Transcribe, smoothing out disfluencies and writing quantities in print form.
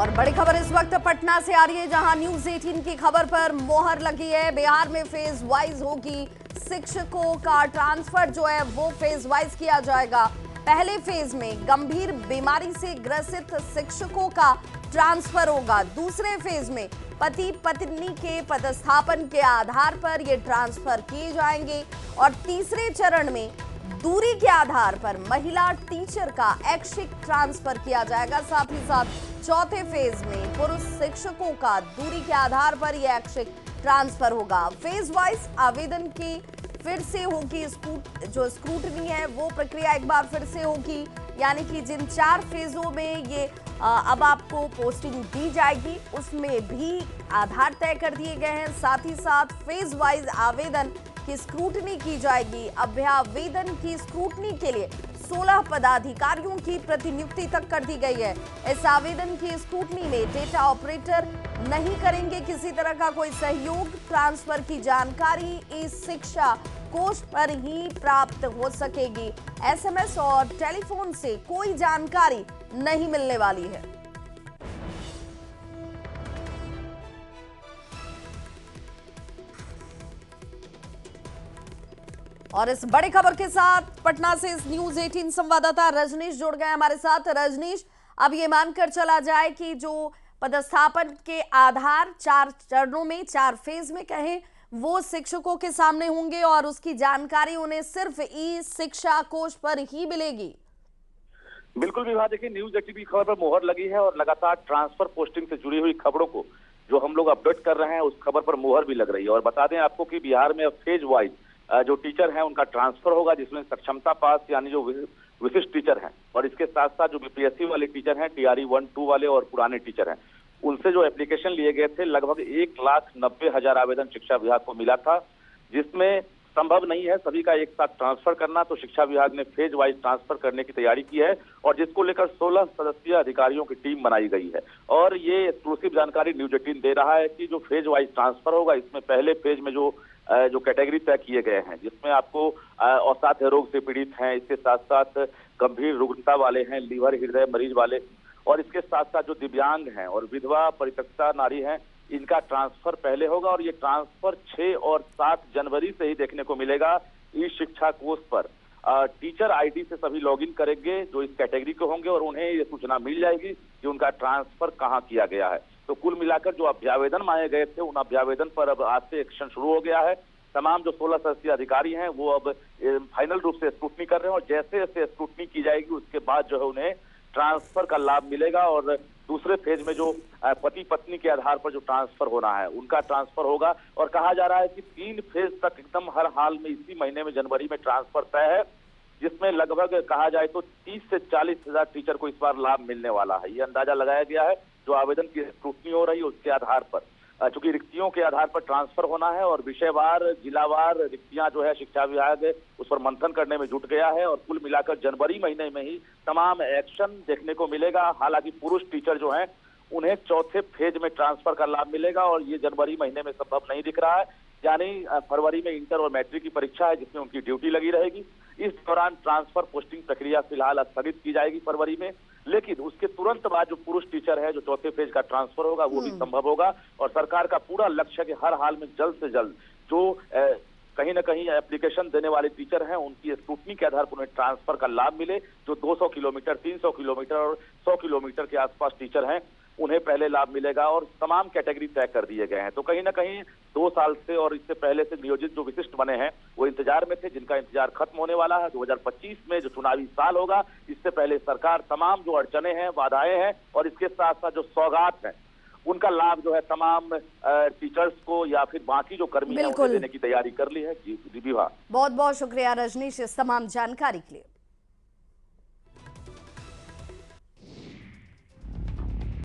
और बड़ी खबर इस वक्त पटना से आ रही है, जहां न्यूज 18 की खबर पर मोहर लगी है। बिहार में फेज वाइज होगी शिक्षकों का ट्रांसफर, जो है वो फेज वाइज किया जाएगा। पहले फेज में गंभीर बीमारी से ग्रसित शिक्षकों का ट्रांसफर होगा। दूसरे फेज में पति पत्नी के पदस्थापन के आधार पर ये ट्रांसफर किए जाएंगे और तीसरे चरण में दूरी के आधार पर महिला टीचर का ऐच्छिक ट्रांसफर किया जाएगा। साथ ही साथ चौथे फेज में पुरुष शिक्षकों का दूरी के आधार पर यह ऐच्छिक ट्रांसफर होगा। फेज वाइज आवेदन की फिर से होगी जो स्क्रूटनी है वो प्रक्रिया एक बार फिर से होगी, यानी कि जिन 4 फेजों में ये अब आपको पोस्टिंग दी जाएगी उसमें भी आधार तय कर दिए गए हैं। साथ ही साथ फेज वाइज आवेदन की स्क्रूटनी की जाएगी। अभ्यावेदन की स्क्रूटनी के लिए 16 पदाधिकारियों की प्रतिनियुक्ति तक कर दी गई है। इस आवेदन की स्क्रूटनी में डेटा ऑपरेटर नहीं करेंगे किसी तरह का कोई सहयोग। ट्रांसफर की जानकारी इस शिक्षा कोष पर ही प्राप्त हो सकेगी। एसएमएस और टेलीफोन से कोई जानकारी नहीं मिलने वाली है। और इस बड़ी खबर के साथ पटना से इस न्यूज 18 संवाददाता रजनीश जुड़ गए हमारे साथ। रजनीश, अब ये मानकर चला जाए कि जो पदस्थापन के आधार 4 चरणों में 4 फेज में कहें वो शिक्षकों के सामने होंगे और उसकी जानकारी उन्हें सिर्फ ई शिक्षा कोष पर ही मिलेगी। बिल्कुल विभा, देखिए न्यूज 18 की खबर पर मोहर लगी है और लगातार ट्रांसफर पोस्टिंग से जुड़ी हुई खबरों को जो हम लोग अपडेट कर रहे हैं उस खबर पर मोहर भी लग रही है। और बता दें आपको कि बिहार में अब फेज वाइज जो टीचर हैं उनका ट्रांसफर होगा, जिसमें सक्षमता पास यानी जो विशिष्ट टीचर हैं और इसके साथ साथ जो बीपीएससी वाले टीचर हैं, टीआरई 1, 2 वाले और पुराने टीचर हैं, उनसे जो एप्लीकेशन लिए गए थे लगभग 1,90,000 आवेदन शिक्षा विभाग को मिला था, जिसमें संभव नहीं है सभी का एक साथ ट्रांसफर करना। तो शिक्षा विभाग ने फेज वाइज ट्रांसफर करने की तैयारी की है और जिसको लेकर 16 सदस्यीय अधिकारियों की टीम बनाई गई है। और ये एक्सक्लूसिव जानकारी न्यूज 18 दे रहा है कि जो फेज वाइज ट्रांसफर होगा इसमें पहले फेज में जो कैटेगरी तय किए गए हैं, जिसमें आपको अवसाद रोग से पीड़ित हैं, इसके साथ साथ गंभीर रुग्णता वाले हैं, लीवर हृदय मरीज वाले, और इसके साथ साथ जो दिव्यांग हैं और विधवा परित्यक्ता नारी हैं, इनका ट्रांसफर पहले होगा। और ये ट्रांसफर 6 और 7 जनवरी से ही देखने को मिलेगा ई शिक्षा कोष पर। टीचर आईडी से सभी लॉगिन करेंगे जो इस कैटेगरी के होंगे और उन्हें ये सूचना मिल जाएगी कि उनका ट्रांसफर कहाँ किया गया है। तो कुल मिलाकर जो अभ्यावेदन मांगे गए थे उन अभ्यावेदन पर अब आज से एक्शन शुरू हो गया है। तमाम जो 16 सदस्यीय अधिकारी हैं वो अब फाइनल रूप से स्क्रूटनी कर रहे हैं और जैसे जैसे स्क्रूटनी की जाएगी उसके बाद जो है उन्हें ट्रांसफर का लाभ मिलेगा। और दूसरे फेज में जो पति पत्नी के आधार पर जो ट्रांसफर होना है उनका ट्रांसफर होगा। और कहा जा रहा है कि 3 फेज तक एकदम हर हाल में इसी महीने में जनवरी में ट्रांसफर तय है, जिसमें लगभग कहा जाए तो 30 से 40 हजार टीचर को इस बार लाभ मिलने वाला है। ये अंदाजा लगाया गया है जो आवेदन की स्क्रूटनी हो रही है उसके आधार पर, चूंकि रिक्तियों के आधार पर ट्रांसफर होना है और विषयवार जिलावार रिक्तियां जो है शिक्षा विभाग उस पर मंथन करने में जुट गया है। और कुल मिलाकर जनवरी महीने में ही तमाम एक्शन देखने को मिलेगा। हालांकि पुरुष टीचर जो हैं उन्हें चौथे फेज में ट्रांसफर का लाभ मिलेगा और ये जनवरी महीने में संभव नहीं दिख रहा है, यानी फरवरी में इंटर और मैट्रिक की परीक्षा है जिसमें उनकी ड्यूटी लगी रहेगी। इस दौरान ट्रांसफर पोस्टिंग प्रक्रिया फिलहाल स्थगित की जाएगी फरवरी में, लेकिन उसके तुरंत बाद जो पुरुष टीचर है जो चौथे फेज का ट्रांसफर होगा वो भी संभव होगा। और सरकार का पूरा लक्ष्य है कि हर हाल में जल्द से जल्द जो कहीं ना कहीं एप्लीकेशन देने वाले टीचर हैं उनकी स्क्रूटनी के आधार पर उन्हें ट्रांसफर का लाभ मिले। जो 200 किलोमीटर, 300 किलोमीटर और 100 किलोमीटर के आसपास टीचर हैं उन्हें पहले लाभ मिलेगा और तमाम कैटेगरी तय कर दिए गए हैं। तो कहीं ना कहीं 2 साल से और इससे पहले से नियोजित जो विशिष्ट बने हैं वो इंतजार में थे, जिनका इंतजार खत्म होने वाला है। 2025 में जो चुनावी साल होगा इससे पहले सरकार तमाम जो अड़चने हैं, बाधाएं हैं और इसके साथ साथ जो सौगात हैं उनका लाभ जो है तमाम टीचर्स को या फिर बाकी जो कर्मी हैं उन्हें देने की तैयारी कर ली है। जी विभा, बहुत बहुत शुक्रिया रजनीश इस तमाम जानकारी के लिए।